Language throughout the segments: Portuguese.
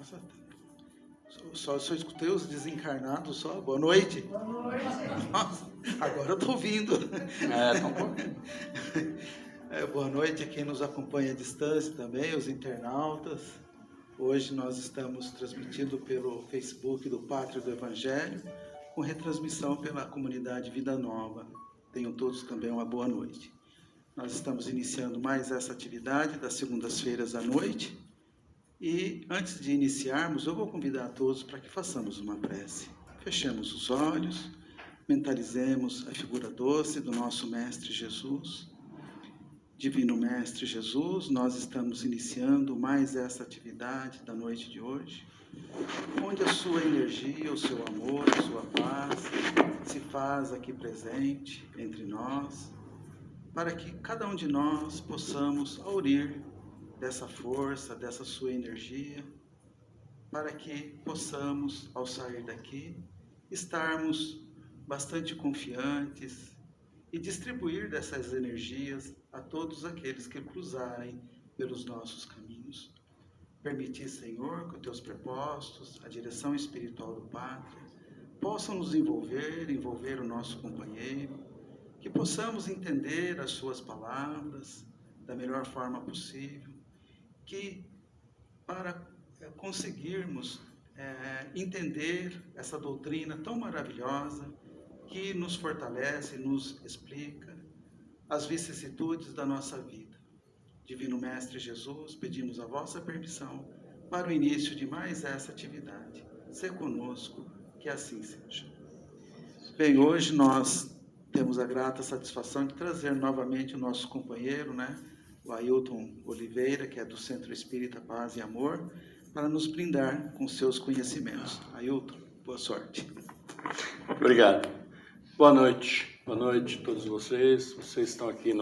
Nossa, só escutei os desencarnados só. Boa noite. Boa noite. Nossa, agora eu estou ouvindo. Tá um pouquinho. Boa noite a quem nos acompanha à distância também, os internautas. Hoje nós estamos transmitindo pelo Facebook do Pátria do Evangelho, com retransmissão pela comunidade Vida Nova. Tenham todos também uma boa noite. Nós estamos iniciando mais essa atividade das segundas-feiras à noite. E antes de iniciarmos, eu vou convidar a todos para que façamos uma prece. Fechemos os olhos, mentalizemos a figura doce do nosso Mestre Jesus. Divino Mestre Jesus, nós estamos iniciando mais essa atividade da noite de hoje, onde a sua energia, o seu amor, a sua paz se faz aqui presente entre nós, para que cada um de nós possamos aurir dessa força, dessa sua energia, para que possamos, ao sair daqui, estarmos bastante confiantes e distribuir dessas energias a todos aqueles que cruzarem pelos nossos caminhos. Permitir, Senhor, que os teus prepostos, a direção espiritual do Pátria, possam nos envolver o nosso companheiro, que possamos entender as suas palavras da melhor forma possível, que para conseguirmos entender essa doutrina tão maravilhosa, que nos fortalece, nos explica as vicissitudes da nossa vida. Divino Mestre Jesus, pedimos a vossa permissão para o início de mais essa atividade. Sê conosco, que assim seja. Bem, hoje nós temos a grata satisfação de trazer novamente o nosso companheiro, o Ailton Oliveira, que é do Centro Espírita Paz e Amor, para nos brindar com seus conhecimentos. Ailton, boa sorte. Obrigado. Boa noite a todos vocês. Vocês estão aqui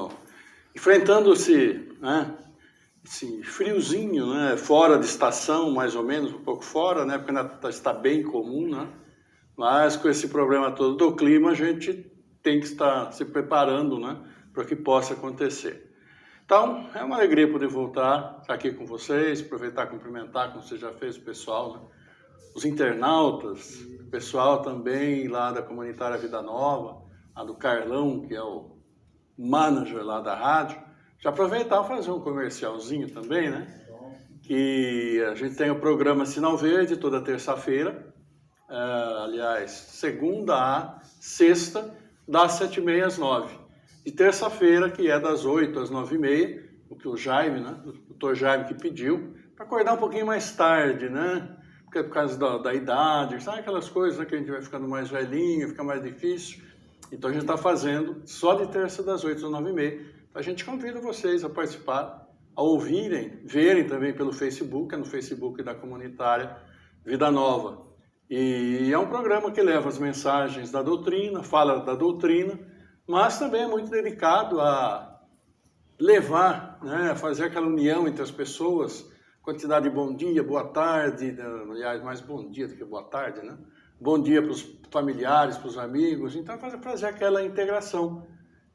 enfrentando esse friozinho, fora de estação, mais ou menos, um pouco fora, porque ainda está bem comum, mas com esse problema todo do clima, a gente tem que estar se preparando, para que possa acontecer. Então, é uma alegria poder voltar aqui com vocês, aproveitar e cumprimentar, como você já fez, o pessoal, os internautas, o pessoal também lá da Comunitária Vida Nova, a do Carlão, que é o manager lá da rádio. Já aproveitar e fazer um comercialzinho também, que a gente tem o programa Sinal Verde toda terça-feira, aliás, segunda a sexta, das 7h30 às 9h. E terça-feira, que é das 8 às 9h30, o que o Jaime, o doutor Jaime que pediu, para acordar um pouquinho mais tarde, porque é por causa da idade, sabe aquelas coisas que a gente vai ficando mais velhinho, fica mais difícil. Então a gente está fazendo só de terça das 8 às 9h30. Então a gente convida vocês a participar, a ouvirem, verem também pelo Facebook, no Facebook da Comunitária Vida Nova. E é um programa que leva as mensagens da doutrina, fala da doutrina, mas também é muito dedicado a levar, a fazer aquela união entre as pessoas, quantidade de bom dia, boa tarde, aliás, mais bom dia do que boa tarde, Bom dia para os familiares, para os amigos, então fazer aquela integração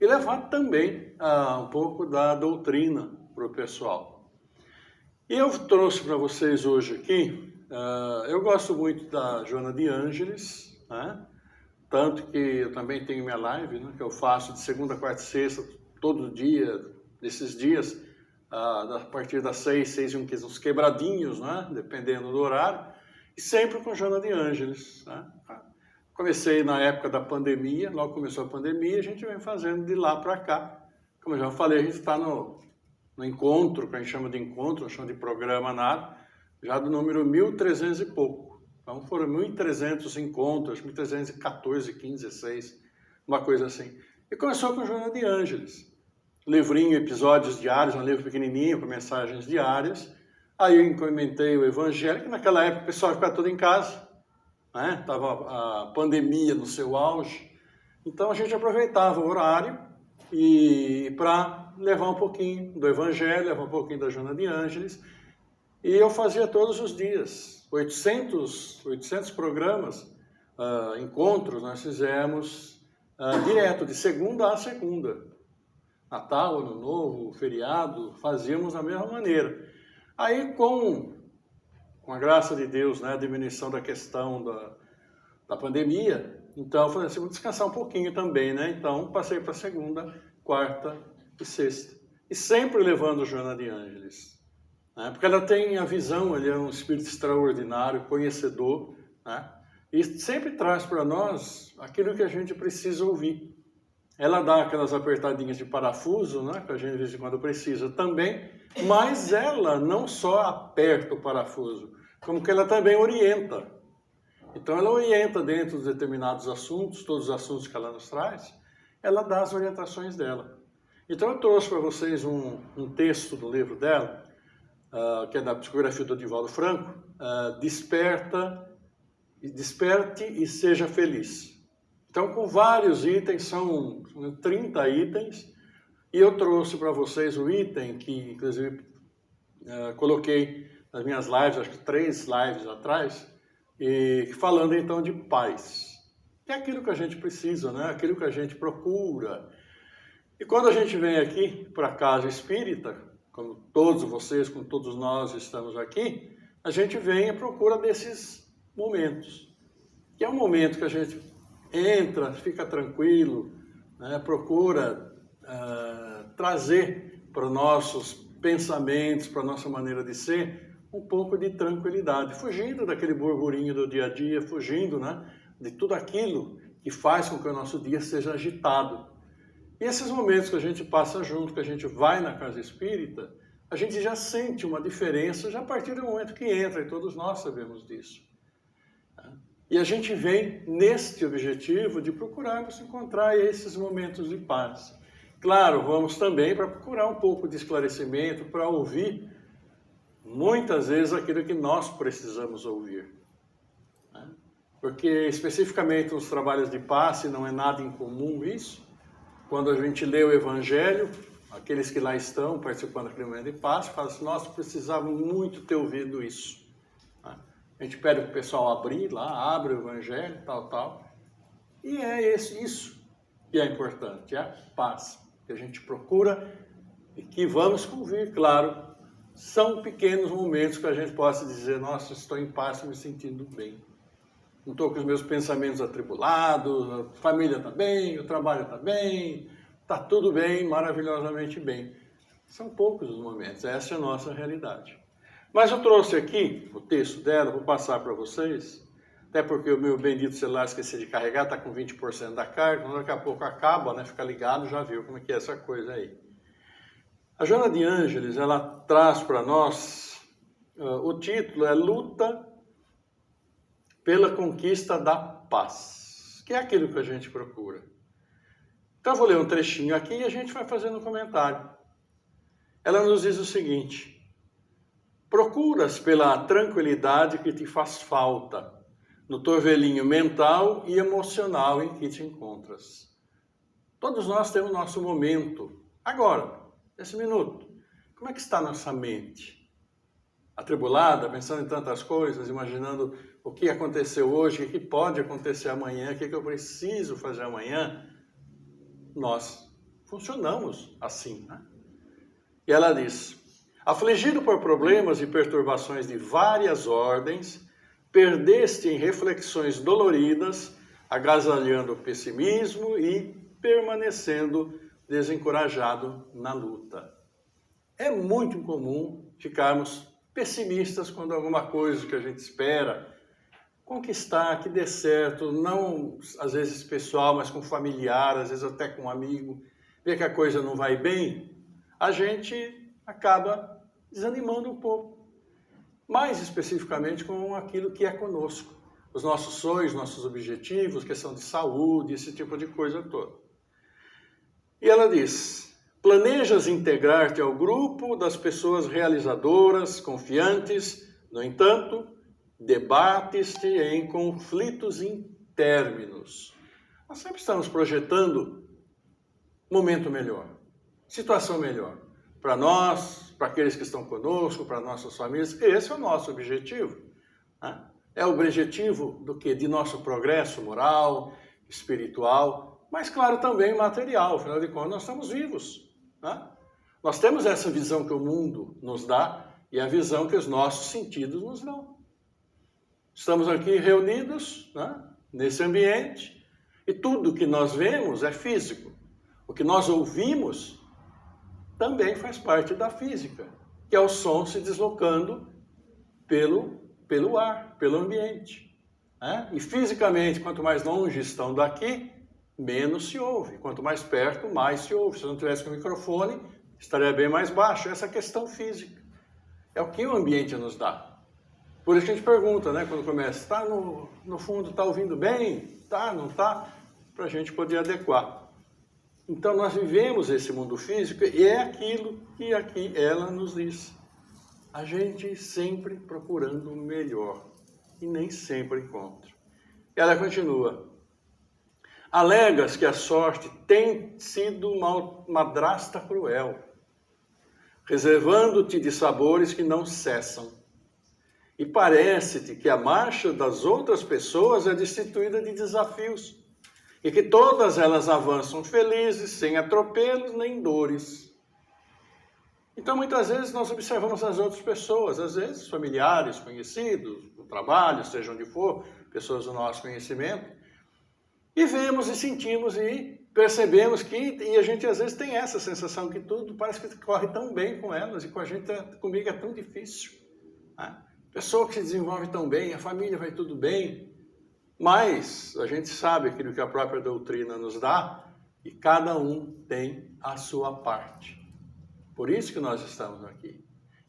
e levar também um pouco da doutrina para o pessoal. E eu trouxe para vocês hoje aqui, eu gosto muito da Joana de Ângeles, tanto que eu também tenho minha live, que eu faço de segunda, quarta e sexta, todo dia, nesses dias, a partir das 6h, uns quebradinhos, dependendo do horário, e sempre com Joana de Ângeles. Comecei na época da pandemia, logo começou a pandemia, a gente vem fazendo de lá para cá. Como eu já falei, a gente está no encontro, que a gente chama de encontro, não chama de programa nada, já do número 1300 e pouco. Então foram 1.300 encontros, 1.314, 15, 16, uma coisa assim. E começou com Joana de Ângeles. Livrinho, episódios diários, um livro pequenininho com mensagens diárias. Aí eu implementei o Evangelho, que naquela época o pessoal ficava todo em casa, estava a pandemia no seu auge. Então a gente aproveitava o horário para levar um pouquinho do Evangelho, levar um pouquinho da Joana de Ângeles. E eu fazia todos os dias, 800 programas, encontros, nós fizemos direto, de segunda a segunda. Natal, Ano Novo, feriado, fazíamos da mesma maneira. Aí, com com a graça de Deus, né, a diminuição da questão da pandemia. Então, eu falei assim, vou descansar um pouquinho também, né? Então, passei para segunda, quarta e sexta. E sempre levando Joana de Ângeles, né? Porque ela tem a visão, ele é um espírito extraordinário, conhecedor, né? E sempre traz para nós aquilo que a gente precisa ouvir. Ela dá aquelas apertadinhas de parafuso, né, que a gente de vez em quando precisa também, mas ela não só aperta o parafuso, como que ela também orienta. Então ela orienta dentro de determinados assuntos, todos os assuntos que ela nos traz, ela dá as orientações dela. Então eu trouxe para vocês um texto do livro dela, que é da psicografia do Divaldo Franco, Desperte e Seja Feliz. Então, com vários itens, são 30 itens, e eu trouxe para vocês o item que, inclusive, coloquei nas minhas lives, acho que 3 lives atrás, e falando então de paz. Que é aquilo que a gente precisa, né? Aquilo que a gente procura. E quando a gente vem aqui para a Casa Espírita, como todos vocês, como todos nós estamos aqui, a gente vem à procura desses momentos. Que é um momento que a gente entra, fica tranquilo, né? Procura trazer para os nossos pensamentos, para a nossa maneira de ser, um pouco de tranquilidade, fugindo daquele burburinho do dia a dia, fugindo, né, de tudo aquilo que faz com que o nosso dia seja agitado. E esses momentos que a gente passa junto, que a gente vai na Casa Espírita, a gente já sente uma diferença já a partir do momento que entra, e todos nós sabemos disso. E a gente vem neste objetivo de procurarmos encontrar esses momentos de paz. Claro, vamos também para procurar um pouco de esclarecimento, para ouvir muitas vezes aquilo que nós precisamos ouvir. Porque especificamente nos trabalhos de passe não é nada incomum isso. Quando a gente lê o Evangelho, aqueles que lá estão participando daquele momento de passe, falam assim, nós precisávamos muito ter ouvido isso. A gente pede para o pessoal abrir lá, abre o Evangelho, tal. E é isso que é importante, é a paz que a gente procura e que vamos convir, claro. São pequenos momentos que a gente possa dizer, nossa, estou em paz, estou me sentindo bem. Não estou com os meus pensamentos atribulados, a família está bem, o trabalho está bem, está tudo bem, maravilhosamente bem. São poucos os momentos, essa é a nossa realidade. Mas eu trouxe aqui o texto dela, vou passar para vocês, até porque o meu bendito celular esqueci de carregar, está com 20% da carga, daqui a pouco acaba, né? Fica ligado, já viu como é que é essa coisa aí. A Joana de Ângeles, ela traz para nós, o título é Luta pela Conquista da Paz, que é aquilo que a gente procura. Então eu vou ler um trechinho aqui e a gente vai fazendo um comentário. Ela nos diz o seguinte: procuras pela tranquilidade que te faz falta, no torvelinho mental e emocional em que te encontras. Todos nós temos nosso momento, agora, nesse minuto. Como é que está nossa mente? Atribulada, pensando em tantas coisas, imaginando o que aconteceu hoje, o que pode acontecer amanhã, o que eu preciso fazer amanhã? Nós funcionamos assim, né? E ela diz: afligido por problemas e perturbações de várias ordens, perdeste em reflexões doloridas, agasalhando o pessimismo e permanecendo desencorajado na luta. É muito incomum ficarmos pessimistas quando alguma coisa que a gente espera conquistar, que dê certo, não às vezes pessoal, mas com familiar, às vezes até com um amigo, ver que a coisa não vai bem, a gente acaba desanimando um pouco. Mais especificamente com aquilo que é conosco, os nossos sonhos, nossos objetivos, questão de saúde, esse tipo de coisa toda. E ela diz: planejas integrar-te ao grupo das pessoas realizadoras, confiantes, no entanto, debates-te em conflitos intérminos. Nós sempre estamos projetando momento melhor, situação melhor, para nós, para aqueles que estão conosco, para nossas famílias. Esse é o nosso objetivo, né? É o objetivo do quê? De nosso progresso moral, espiritual, mas claro também material, afinal de contas nós estamos vivos, né? Nós temos essa visão que o mundo nos dá e a visão que os nossos sentidos nos dão. Estamos aqui reunidos, né, nesse ambiente, e tudo que nós vemos é físico. O que nós ouvimos também faz parte da física, que é o som se deslocando pelo ar, pelo ambiente. Né? E fisicamente, quanto mais longe estão daqui, menos se ouve. Quanto mais perto, mais se ouve. Se eu não tivesse com o microfone, estaria bem mais baixo. Essa questão física é o que o ambiente nos dá. Por isso que a gente pergunta, né, quando começa, está no fundo, está ouvindo bem? Tá, não está? Para a gente poder adequar. Então, nós vivemos esse mundo físico e é aquilo que aqui ela nos diz. A gente sempre procurando o melhor e nem sempre encontra. Ela continua. Alegas que a sorte tem sido uma madrasta cruel, reservando-te de sabores que não cessam. E parece-te que a marcha das outras pessoas é destituída de desafios, e que todas elas avançam felizes, sem atropelos nem dores. Então, muitas vezes, nós observamos as outras pessoas, às vezes familiares, conhecidos, no trabalho, seja onde for, pessoas do nosso conhecimento, e vemos e sentimos e percebemos que, e a gente às vezes tem essa sensação que tudo parece que corre tão bem com elas, e com a gente, comigo é tão difícil. Né? Pessoa que se desenvolve tão bem, a família vai tudo bem, mas a gente sabe aquilo que a própria doutrina nos dá, e cada um tem a sua parte. Por isso que nós estamos aqui.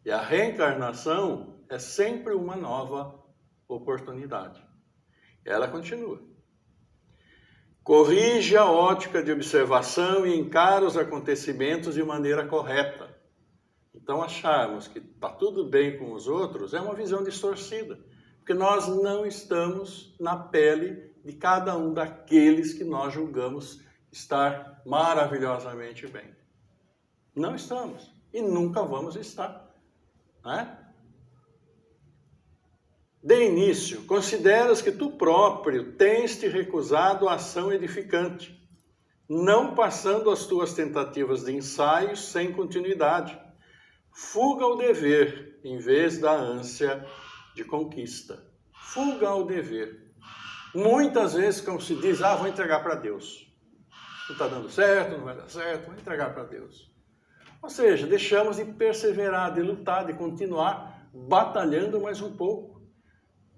E a reencarnação é sempre uma nova oportunidade. Ela continua. Corrige a ótica de observação e encara os acontecimentos de maneira correta. Então, acharmos que está tudo bem com os outros é uma visão distorcida, porque nós não estamos na pele de cada um daqueles que nós julgamos estar maravilhosamente bem. Não estamos e nunca vamos estar. Né? De início, consideras que tu próprio tens te recusado a ação edificante, não passando as tuas tentativas de ensaios sem continuidade. Fuga ao dever, em vez da ânsia de conquista. Fuga ao dever. Muitas vezes, como se diz, vou entregar para Deus. Não está dando certo, não vai dar certo, vou entregar para Deus. Ou seja, deixamos de perseverar, de lutar, de continuar batalhando mais um pouco.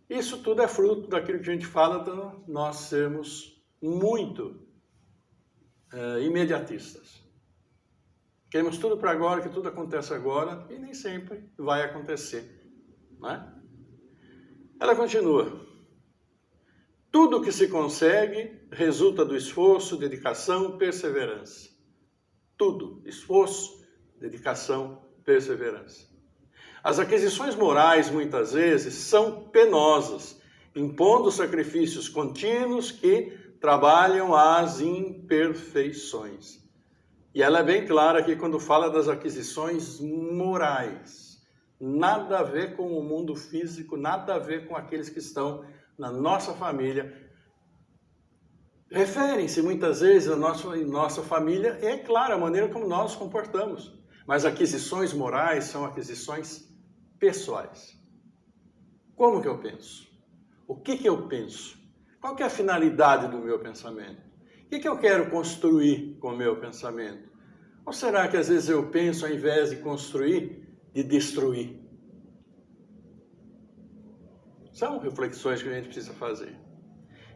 Isso tudo é fruto daquilo que a gente fala de nós sermos muito imediatistas. Queremos tudo para agora, que tudo acontece agora, e nem sempre vai acontecer. Né? Ela continua. Tudo que se consegue resulta do esforço, dedicação, perseverança. Tudo. Esforço, dedicação, perseverança. As aquisições morais, muitas vezes, são penosas, impondo sacrifícios contínuos que trabalham as imperfeições. E ela é bem clara aqui quando fala das aquisições morais. Nada a ver com o mundo físico, nada a ver com aqueles que estão na nossa família. Referem-se muitas vezes à nossa família, e é claro, a maneira como nós nos comportamos. Mas aquisições morais são aquisições pessoais. Como que eu penso? O que eu penso? Qual que é a finalidade do meu pensamento? O que eu quero construir com o meu pensamento? Ou será que às vezes eu penso, ao invés de construir, de destruir? São reflexões que a gente precisa fazer.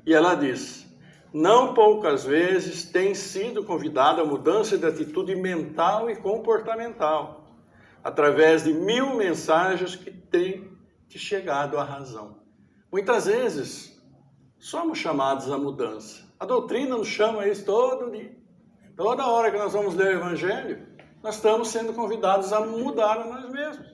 E ela diz, não poucas vezes tem sido convidada a mudança de atitude mental e comportamental, através de 1000 mensagens que têm te chegado à razão. Muitas vezes, somos chamados à mudança. A doutrina nos chama a isso todo dia. Toda hora que nós vamos ler o Evangelho, nós estamos sendo convidados a mudar a nós mesmos.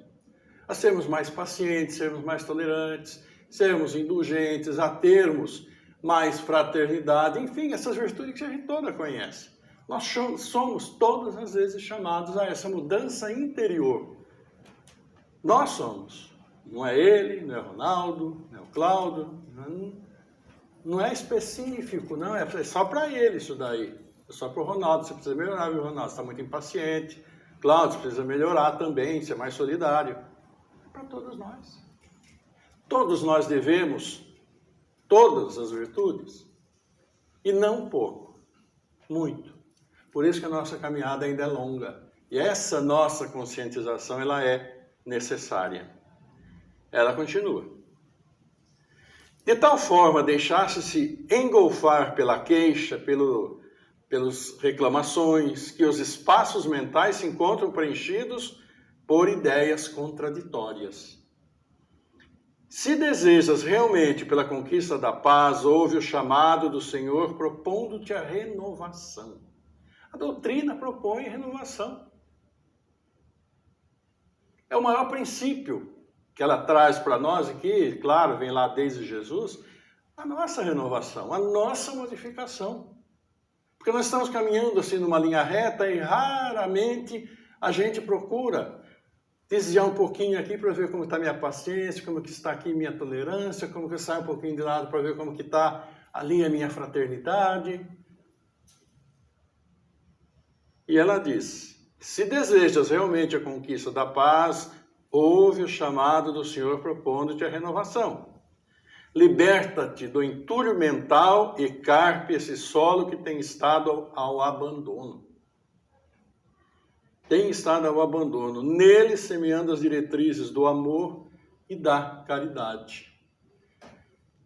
A sermos mais pacientes, sermos mais tolerantes, sermos indulgentes, a termos mais fraternidade, enfim, essas virtudes que a gente toda conhece. Nós somos todas as vezes chamados a essa mudança interior. Nós somos. Não é ele, não é o Ronaldo, não é o Cláudio, não é específico, não, é só para ele isso daí. É só para o Ronaldo, você precisa melhorar, viu, Ronaldo? Você está muito impaciente. Cláudio, você precisa melhorar também, ser mais solidário. É para todos nós. Todos nós devemos todas as virtudes, e não pouco, muito. Por isso que a nossa caminhada ainda é longa. E essa nossa conscientização, ela é necessária. Ela continua. De tal forma, deixasse-se engolfar pela queixa, pelas reclamações, que os espaços mentais se encontram preenchidos por ideias contraditórias. Se desejas realmente pela conquista da paz, ouve o chamado do Senhor propondo-te a renovação. A doutrina propõe renovação. É o maior princípio que ela traz para nós, e que, claro, vem lá desde Jesus, a nossa renovação, a nossa modificação. Porque nós estamos caminhando assim numa linha reta e raramente a gente procura desviar um pouquinho aqui para ver como está minha paciência, como que está aqui minha tolerância, como que sai um pouquinho de lado para ver como que está ali a minha fraternidade. E ela diz, se desejas realmente a conquista da paz, ouve o chamado do Senhor propondo-te a renovação. Liberta-te do entulho mental e carpe esse solo que tem estado ao abandono. Tem estado ao abandono, nele semeando as diretrizes do amor e da caridade.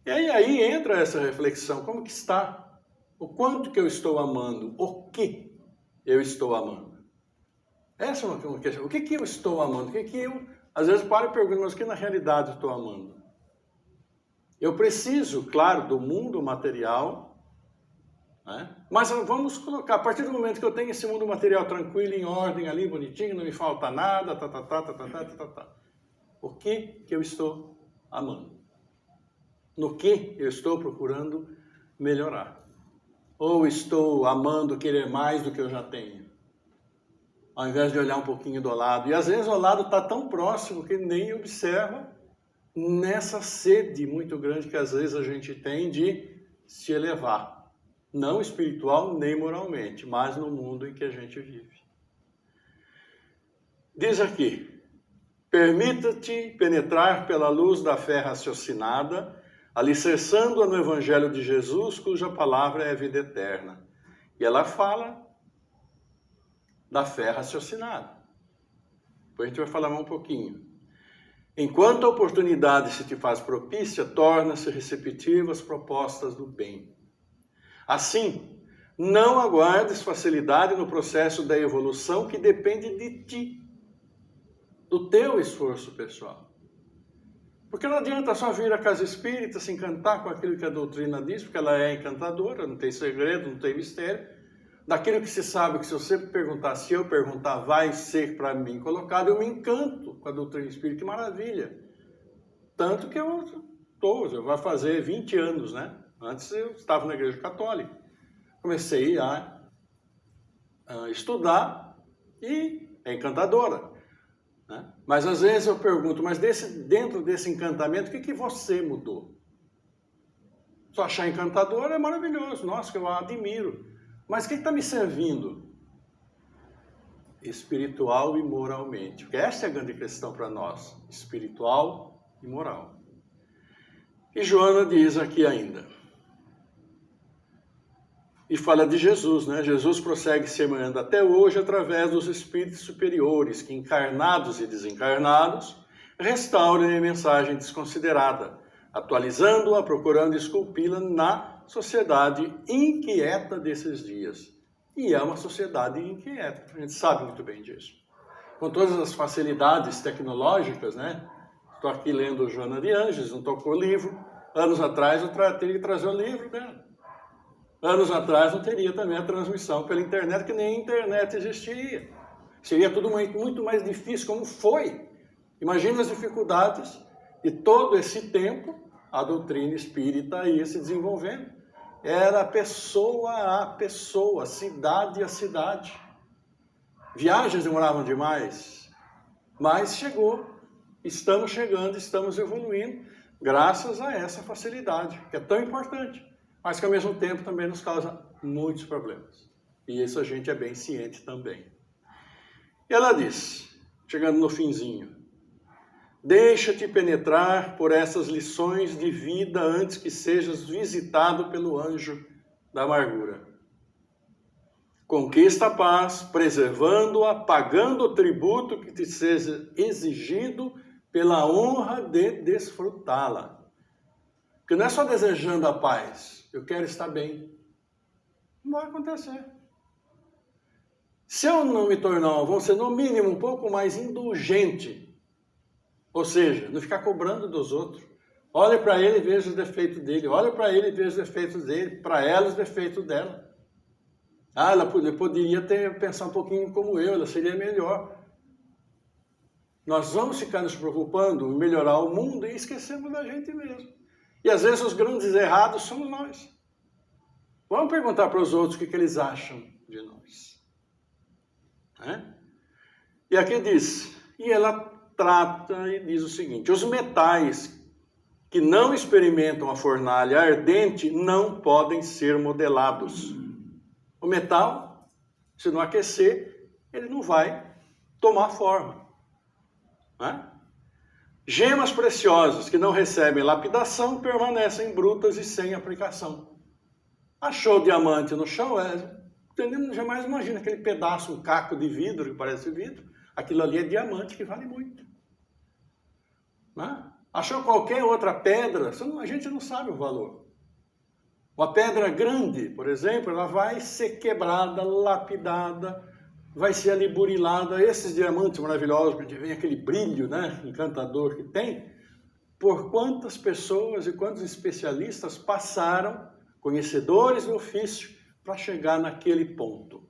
E aí entra essa reflexão, como que está? O quanto que eu estou amando? O que eu estou amando? Essa é uma questão. O que eu estou amando? Às vezes paro e pergunto, mas o que na realidade eu estou amando? Eu preciso, claro, do mundo material, né? Mas vamos colocar, a partir do momento que eu tenho esse mundo material tranquilo, em ordem ali, bonitinho, não me falta nada, o que eu estou amando? No que eu estou procurando melhorar? Ou estou amando querer mais do que eu já tenho? Ao invés de olhar um pouquinho do lado. E às vezes o lado está tão próximo que nem observa nessa sede muito grande que às vezes a gente tem de se elevar. Não espiritual nem moralmente, mas no mundo em que a gente vive. Diz aqui, permita-te penetrar pela luz da fé raciocinada, alicerçando-a no Evangelho de Jesus, cuja palavra é a vida eterna. E ela fala da fé raciocinada. Depois a gente vai falar mais um pouquinho. Enquanto a oportunidade se te faz propícia, torna-se receptiva às propostas do bem. Assim, não aguardes facilidade no processo da evolução que depende de ti, do teu esforço pessoal. Porque não adianta só vir à casa espírita, se encantar com aquilo que a doutrina diz, porque ela é encantadora, não tem segredo, não tem mistério. Daquilo que se sabe que se eu sempre perguntar, se eu perguntar, vai ser para mim colocado, eu me encanto com a doutrina espírita, que maravilha. Tanto que eu vai fazer 20 anos, né? Antes eu estava na igreja católica. Comecei a estudar e é encantadora. Né? Mas às vezes eu pergunto, mas dentro desse encantamento, o que você mudou? Só achar encantador é maravilhoso, nossa, que eu admiro. Mas o que está me servindo? Espiritual e moralmente. Porque essa é a grande questão para nós, espiritual e moral. E Joana diz aqui ainda, e fala de Jesus, né? Jesus prossegue semeando até hoje através dos espíritos superiores, que encarnados e desencarnados, restauram a mensagem desconsiderada, atualizando-a, procurando esculpi-la na sociedade inquieta desses dias. E é uma sociedade inquieta, a gente sabe muito bem disso. Com todas as facilidades tecnológicas, né? Estou aqui lendo Joana de Ângeles, não estou com o livro. Anos atrás eu teria que trazer o livro dela. Anos atrás não teria também a transmissão pela internet, que nem a internet existia. Seria tudo muito mais difícil, como foi. Imagina as dificuldades de todo esse tempo, a doutrina espírita ia se desenvolvendo. Era pessoa a pessoa, cidade a cidade. Viagens demoravam demais, mas chegou. Estamos chegando, estamos evoluindo, graças a essa facilidade, que é tão importante, mas que ao mesmo tempo também nos causa muitos problemas. E isso a gente é bem ciente também. E ela diz, chegando no finzinho, Deixa-te penetrar por essas lições de vida antes que sejas visitado pelo anjo da amargura. Conquista a paz, preservando-a, pagando o tributo que te seja exigido pela honra de desfrutá-la. Porque não é só desejando a paz, eu quero estar bem. Não vai acontecer. Se eu não me tornar, vou ser no mínimo um pouco mais indulgente, ou seja, não ficar cobrando dos outros. Olha para ele e veja os defeitos dele, olha para ele e veja os defeitos dele, para ela os defeitos dela. Ela poderia pensar um pouquinho como eu, ela seria melhor. Nós vamos ficar nos preocupando em melhorar o mundo e esquecemos da gente mesmo. E às vezes os grandes errados somos nós. Vamos perguntar para os outros o que eles acham de nós. E aqui diz, e ela trata e diz o seguinte, os metais que não experimentam a fornalha ardente não podem ser modelados. O metal, se não aquecer, ele não vai tomar forma. Gemas preciosas que não recebem lapidação permanecem brutas e sem aplicação. Achou diamante no chão, jamais imagina aquele pedaço, um caco de vidro que parece vidro, aquilo ali é diamante que vale muito. Achou qualquer outra pedra, a gente não sabe o valor. Uma pedra grande, por exemplo, ela vai ser quebrada, lapidada, vai ser ali burilada. Esses diamantes maravilhosos, que vem aquele brilho, encantador que tem, por quantas pessoas e quantos especialistas passaram, conhecedores do ofício, para chegar naquele ponto.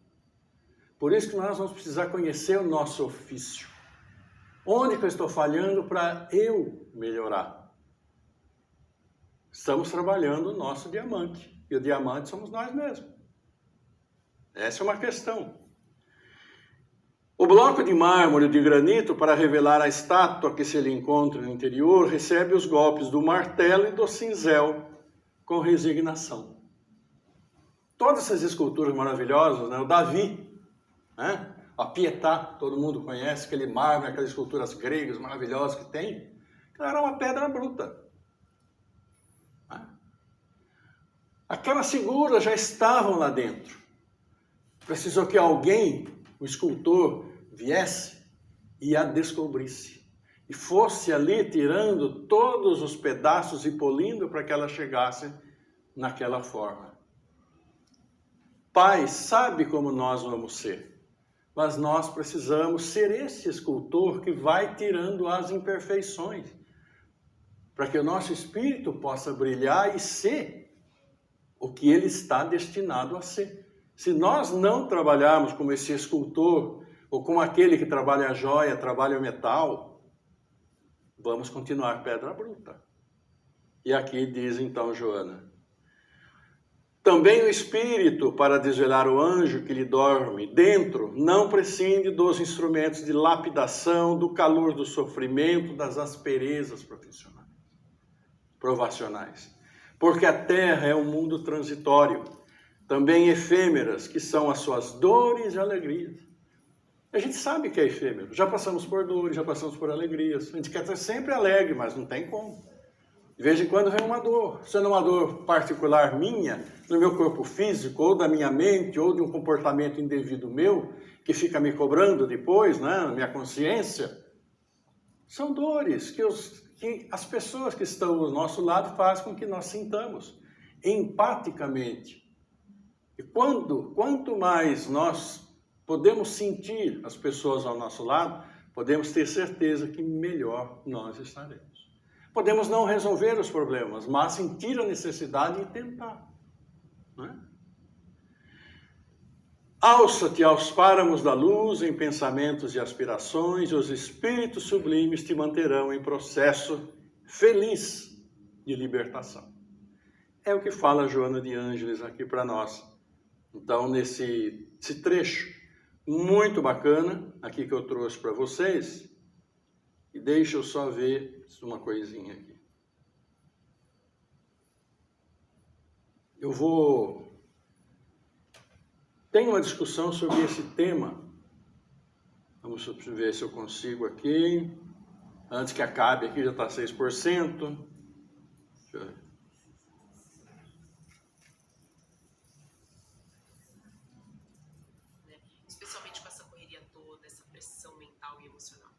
Por isso que nós vamos precisar conhecer o nosso ofício. Onde que eu estou falhando para eu melhorar? Estamos trabalhando o nosso diamante. E o diamante somos nós mesmos. Essa é uma questão. O bloco de mármore ou de granito, para revelar a estátua que se lhe encontra no interior, recebe os golpes do martelo e do cinzel com resignação. Todas essas esculturas maravilhosas, o Davi, a Pietà, todo mundo conhece, aquele mármore, aquelas esculturas gregas maravilhosas que tem, era uma pedra bruta. Aquelas figuras já estavam lá dentro. Precisou que alguém, o escultor, viesse e a descobrisse. E fosse ali tirando todos os pedaços e polindo para que ela chegasse naquela forma. Pai sabe como nós vamos ser, mas nós precisamos ser esse escultor que vai tirando as imperfeições, para que o nosso espírito possa brilhar e ser o que ele está destinado a ser. Se nós não trabalharmos como esse escultor, ou como aquele que trabalha a joia, trabalha o metal, vamos continuar pedra bruta. E aqui diz então Joana, também o espírito, para desvelar o anjo que lhe dorme dentro, não prescinde dos instrumentos de lapidação, do calor do sofrimento, das asperezas provacionais. Porque a terra é um mundo transitório, também efêmeras, que são as suas dores e alegrias. A gente sabe que é efêmero, já passamos por dores, já passamos por alegrias. A gente quer estar sempre alegre, mas não tem como. De vez em quando vem uma dor. Se não é uma dor particular minha, no meu corpo físico, ou da minha mente, ou de um comportamento indevido meu, que fica me cobrando depois, na minha consciência, são dores que as pessoas que estão ao nosso lado fazem com que nós sintamos empaticamente. E quanto mais nós podemos sentir as pessoas ao nosso lado, podemos ter certeza que melhor nós estaremos. Podemos não resolver os problemas, mas sentir a necessidade e tentar. Alça-te aos páramos da luz em pensamentos e aspirações, e os espíritos sublimes te manterão em processo feliz de libertação. É o que fala Joana de Ângeles aqui para nós. Então, nesse trecho muito bacana, aqui que eu trouxe para vocês, e deixa eu só ver uma coisinha aqui. Tem uma discussão sobre esse tema. Vamos ver se eu consigo aqui. Antes que acabe aqui já está 6%. Deixa eu ver. Especialmente com essa correria toda, essa pressão mental e emocional.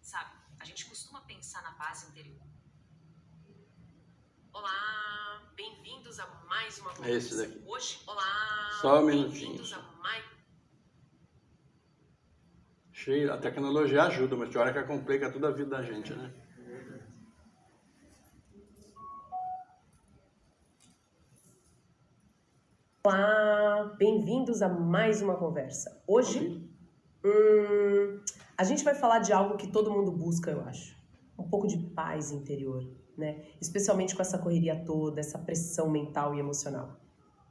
Sabe, a gente costuma pensar na base interior. Olá, bem-vindos a mais uma conversa. Esse daqui. Hoje, olá, Só um minutinho. bem-vindos a mais... A tecnologia ajuda, mas tem hora que complica toda a vida da gente, né? Olá, bem-vindos a mais uma conversa. Hoje, a gente vai falar de algo que todo mundo busca, eu acho. Um pouco de paz interior, né? Especialmente com essa correria toda, essa pressão mental e emocional.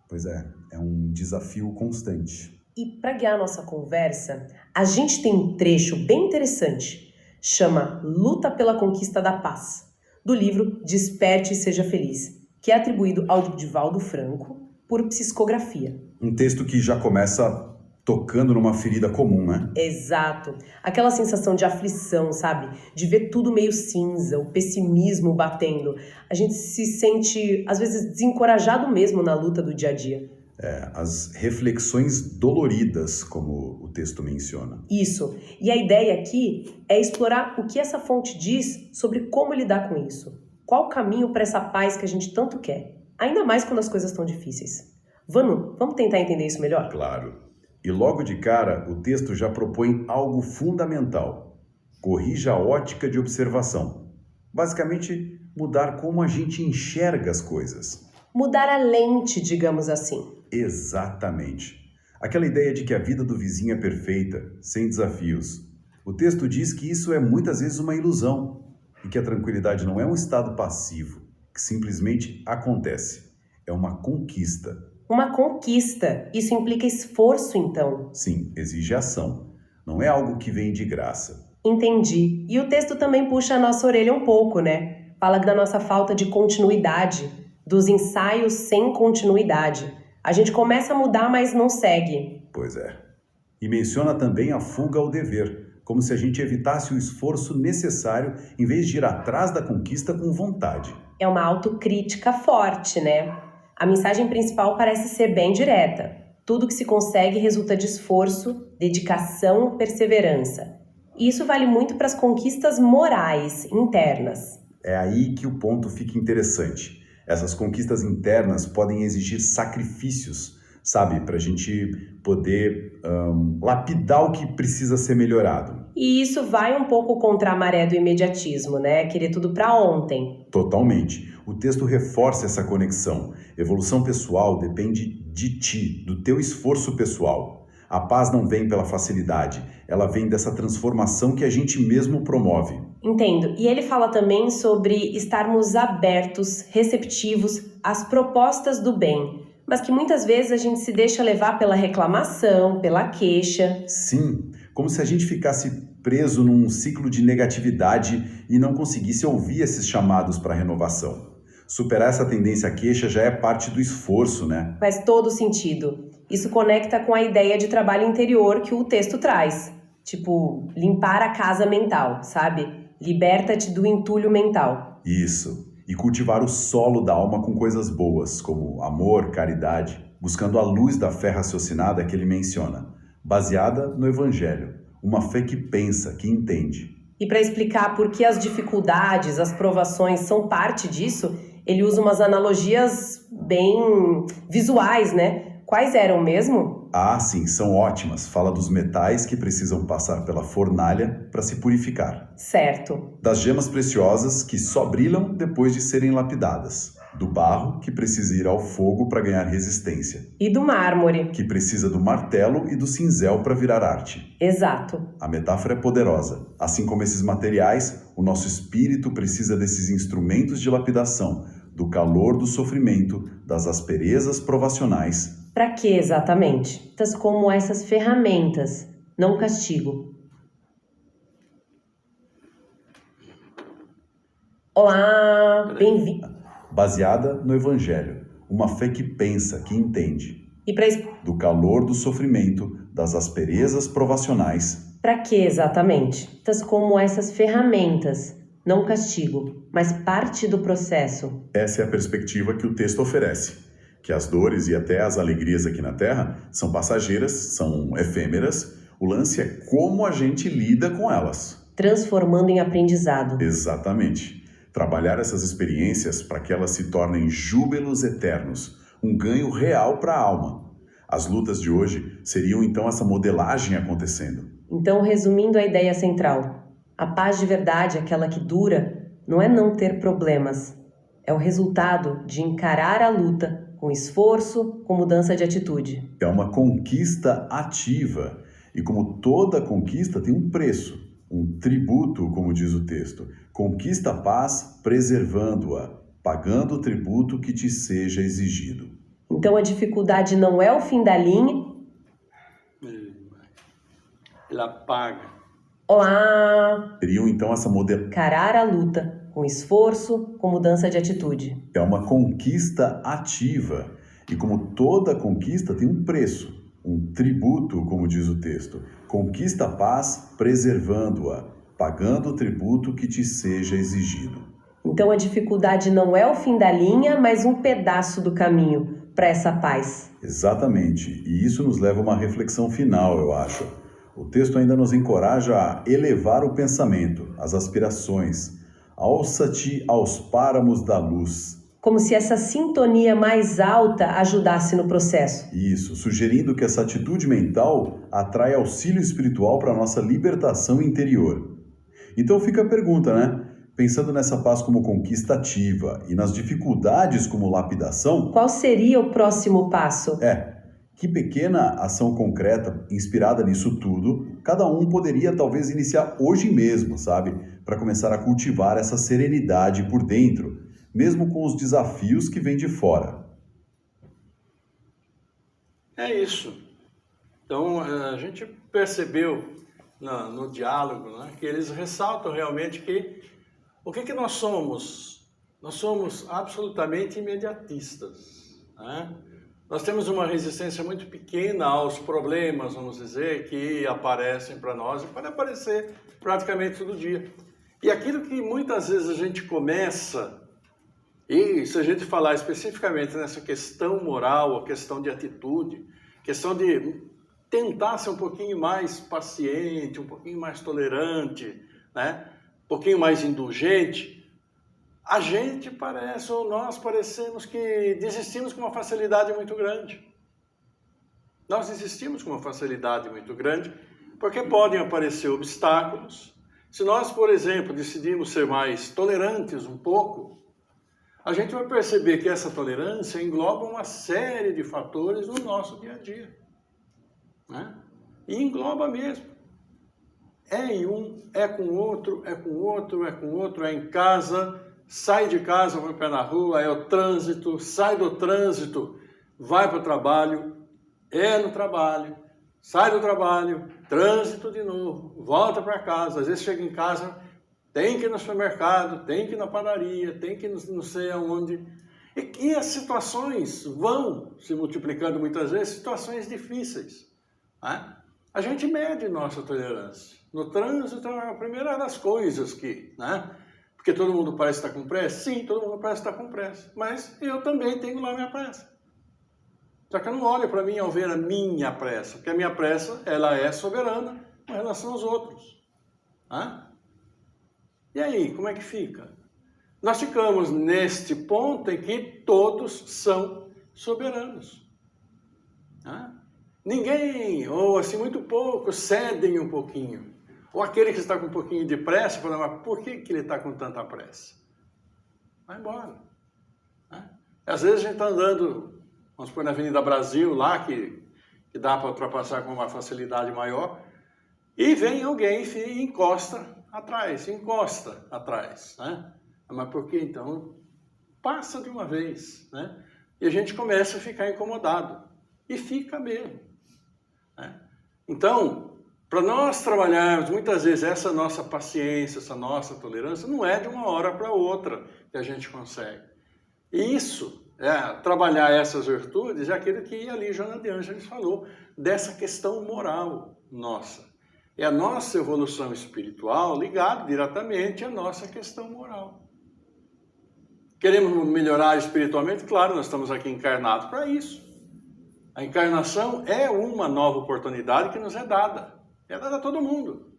Pois é um desafio constante. E para guiar a nossa conversa, a gente tem um trecho bem interessante, chama Luta pela Conquista da Paz, do livro Desperte e Seja Feliz, que é atribuído ao Divaldo Franco por psicografia. Um texto que já começa tocando numa ferida comum, né? Exato. Aquela sensação de aflição, sabe? De ver tudo meio cinza, o pessimismo batendo. A gente se sente, às vezes, desencorajado mesmo na luta do dia a dia. As reflexões doloridas, como o texto menciona. Isso. E a ideia aqui é explorar o que essa fonte diz sobre como lidar com isso. Qual o caminho para essa paz que a gente tanto quer? Ainda mais quando as coisas estão difíceis. Vamos tentar entender isso melhor? Claro. E logo de cara, o texto já propõe algo fundamental. Corrija a ótica de observação. Basicamente, mudar como a gente enxerga as coisas. Mudar a lente, digamos assim. Exatamente. Aquela ideia de que a vida do vizinho é perfeita, sem desafios. O texto diz que isso é muitas vezes uma ilusão e que a tranquilidade não é um estado passivo, que simplesmente acontece. É uma conquista. Uma conquista. Isso implica esforço, então. Sim, exige ação. Não é algo que vem de graça. Entendi. E o texto também puxa a nossa orelha um pouco, né? Fala da nossa falta de continuidade, dos ensaios sem continuidade. A gente começa a mudar, mas não segue. Pois é. E menciona também a fuga ao dever, como se a gente evitasse o esforço necessário em vez de ir atrás da conquista com vontade. É uma autocrítica forte, né? A mensagem principal parece ser bem direta. Tudo que se consegue resulta de esforço, dedicação, perseverança. E isso vale muito para as conquistas morais, internas. É aí que o ponto fica interessante. Essas conquistas internas podem exigir sacrifícios, sabe? Para a gente poder lapidar o que precisa ser melhorado. E isso vai um pouco contra a maré do imediatismo, né? Querer tudo para ontem. Totalmente. O texto reforça essa conexão. Evolução pessoal depende de ti, do teu esforço pessoal. A paz não vem pela facilidade, ela vem dessa transformação que a gente mesmo promove. Entendo. E ele fala também sobre estarmos abertos, receptivos às propostas do bem, mas que muitas vezes a gente se deixa levar pela reclamação, pela queixa. Sim, como se a gente ficasse preso num ciclo de negatividade e não conseguisse ouvir esses chamados para renovação. Superar essa tendência à queixa já é parte do esforço, né? Faz todo sentido. Isso conecta com a ideia de trabalho interior que o texto traz. Tipo, limpar a casa mental, sabe? Liberta-te do entulho mental. Isso. E cultivar o solo da alma com coisas boas, como amor, caridade, buscando a luz da fé raciocinada que ele menciona, baseada no Evangelho, uma fé que pensa, que entende. E para explicar por que as dificuldades, as provações são parte disso, ele usa umas analogias bem visuais, né? Quais eram mesmo? Ah, sim, são ótimas. Fala dos metais que precisam passar pela fornalha para se purificar. Certo. Das gemas preciosas que só brilham depois de serem lapidadas. Do barro, que precisa ir ao fogo para ganhar resistência. E do mármore. Que precisa do martelo e do cinzel para virar arte. Exato. A metáfora é poderosa. Assim como esses materiais, o nosso espírito precisa desses instrumentos de lapidação, do calor do sofrimento, das asperezas provacionais. Para que exatamente? Como essas ferramentas, não castigo. Olá, bem-vindo. Baseada no Evangelho, uma fé que pensa, que entende. E para do calor do sofrimento, das asperezas provacionais. Para que exatamente? Como essas ferramentas, não castigo, mas parte do processo. Essa é a perspectiva que o texto oferece, que as dores e até as alegrias aqui na Terra são passageiras, são efêmeras, o lance é como a gente lida com elas. Transformando em aprendizado. Exatamente. Trabalhar essas experiências para que elas se tornem júbilos eternos, um ganho real para a alma. As lutas de hoje seriam então essa modelagem acontecendo. Então, resumindo a ideia central, a paz de verdade, aquela que dura, não é não ter problemas. É o resultado de encarar a luta com esforço, com mudança de atitude. É uma conquista ativa. E como toda conquista tem um preço, um tributo, como diz o texto. Conquista a paz preservando-a, pagando o tributo que te seja exigido. Então a dificuldade não é o fim da linha. Ele apaga. Olá! Seriam então essa modelo. Encarar a luta com esforço, com mudança de atitude. É uma conquista ativa. E como toda conquista tem um preço, um tributo, como diz o texto. Conquista a paz preservando-a, pagando o tributo que te seja exigido. Então a dificuldade não é o fim da linha, mas um pedaço do caminho para essa paz. Exatamente. E isso nos leva a uma reflexão final, eu acho. O texto ainda nos encoraja a elevar o pensamento, as aspirações. Alça-te aos páramos da luz. Como se essa sintonia mais alta ajudasse no processo. Isso, sugerindo que essa atitude mental atrai auxílio espiritual para a nossa libertação interior. Então fica a pergunta, né? Pensando nessa paz como conquista ativa e nas dificuldades como lapidação, qual seria o próximo passo? Que pequena ação concreta inspirada nisso tudo, cada um poderia talvez iniciar hoje mesmo, sabe? Para começar a cultivar essa serenidade por dentro, mesmo com os desafios que vêm de fora. É isso. Então, a gente percebeu no diálogo, né, que eles ressaltam realmente que o que nós somos? Nós somos absolutamente imediatistas, né? Nós temos uma resistência muito pequena aos problemas, vamos dizer, que aparecem para nós e podem aparecer praticamente todo dia. E aquilo que muitas vezes a gente começa, e se a gente falar especificamente nessa questão moral, a questão de atitude, questão de tentar ser um pouquinho mais paciente, um pouquinho mais tolerante, né? Um pouquinho mais indulgente, a gente parece, ou nós parecemos que desistimos com uma facilidade muito grande. Nós desistimos com uma facilidade muito grande, porque podem aparecer obstáculos. Se nós, por exemplo, decidimos ser mais tolerantes um pouco, a gente vai perceber que essa tolerância engloba uma série de fatores no nosso dia a dia, né? E engloba mesmo. É em um, é com outro, é com outro, é com outro, é em casa, sai de casa, vai para na rua, é o trânsito, sai do trânsito, vai para o trabalho, é no trabalho, sai do trabalho, trânsito de novo, volta para casa, às vezes chega em casa, tem que ir no supermercado, tem que ir na padaria, tem que ir não sei aonde. E as situações vão se multiplicando muitas vezes, situações difíceis, né? A gente mede nossa tolerância. No trânsito é a primeira das coisas que, né? Porque todo mundo parece estar com pressa? Sim, todo mundo parece estar com pressa. Mas eu também tenho lá minha pressa. Só que eu não olho para mim ao ver a minha pressa, porque a minha pressa, ela é soberana em relação aos outros. Né? E aí, como é que fica? Nós ficamos neste ponto em que todos são soberanos. Né? Ninguém, ou assim, muito poucos, cedem um pouquinho. Ou aquele que está com um pouquinho de pressa, fala, mas por que ele está com tanta pressa? Vai embora. Né? Às vezes a gente está andando, vamos supor, na Avenida Brasil, lá que dá para ultrapassar com uma facilidade maior, e vem alguém e encosta atrás. Né? Mas por que então? Passa de uma vez. Né? E a gente começa a ficar incomodado. E fica mesmo. Né? Então, para nós trabalharmos, muitas vezes, essa nossa paciência, essa nossa tolerância, não é de uma hora para outra que a gente consegue. E isso trabalhar essas virtudes é aquilo que ali Joana de Ângeles falou, dessa questão moral nossa. É a nossa evolução espiritual ligada diretamente à nossa questão moral. Queremos melhorar espiritualmente? Claro, nós estamos aqui encarnados para isso. A encarnação é uma nova oportunidade que nos é dada. É dada a todo mundo.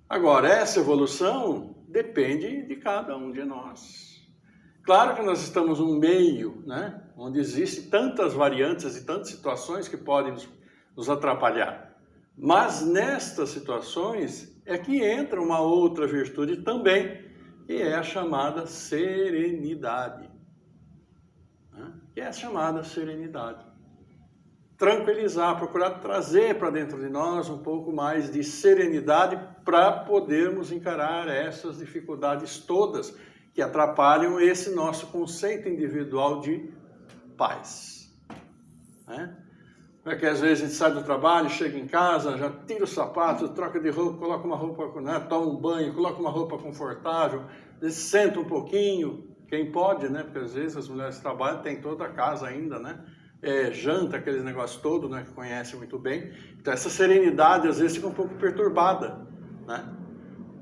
Agora, essa evolução depende de cada um de nós. Claro que nós estamos num meio, né, onde existem tantas variantes e tantas situações que podem nos atrapalhar. Mas nestas situações é que entra uma outra virtude também, que é a chamada serenidade. Né? Que é a chamada serenidade. Tranquilizar, procurar trazer para dentro de nós um pouco mais de serenidade para podermos encarar essas dificuldades todas que atrapalham esse nosso conceito individual de paz. Né? Porque às vezes a gente sai do trabalho, chega em casa, já tira o sapato, troca de roupa, coloca uma roupa, né, toma um banho, coloca uma roupa confortável, senta um pouquinho, quem pode, né? Porque às vezes as mulheres que trabalham têm toda a casa ainda, né? Janta, aqueles negócios todos, né, que conhecem muito bem. Então essa serenidade às vezes fica um pouco perturbada, né?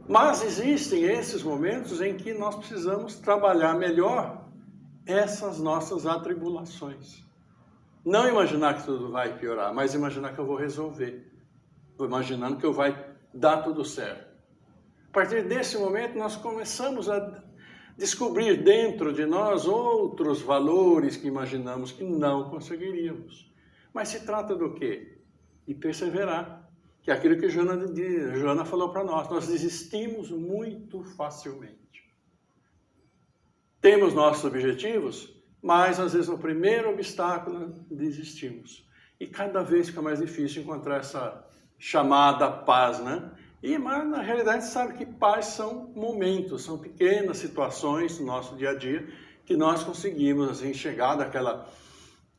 Mas existem esses momentos em que nós precisamos trabalhar melhor essas nossas atribulações. Não imaginar que tudo vai piorar, mas imaginar que eu vou resolver. Vou imaginando que vai dar tudo certo. A partir desse momento, nós começamos a descobrir dentro de nós outros valores que imaginamos que não conseguiríamos. Mas se trata do quê? De perseverar. Que é aquilo que Joana falou para nós. Nós desistimos muito facilmente. Temos nossos objetivos, mas às vezes no primeiro obstáculo desistimos. E cada vez fica mais difícil encontrar essa chamada paz, né? Mas na realidade a gente sabe que paz são momentos, são pequenas situações no nosso dia a dia que nós conseguimos assim, chegar daquela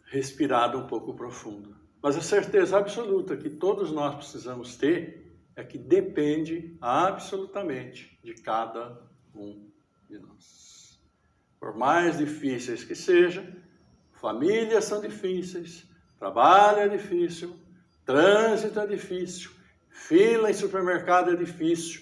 respirada um pouco profunda. Mas a certeza absoluta que todos nós precisamos ter é que depende absolutamente de cada um de nós. Por mais difíceis que sejam, famílias são difíceis, trabalho é difícil, trânsito é difícil, fila em supermercado é difícil,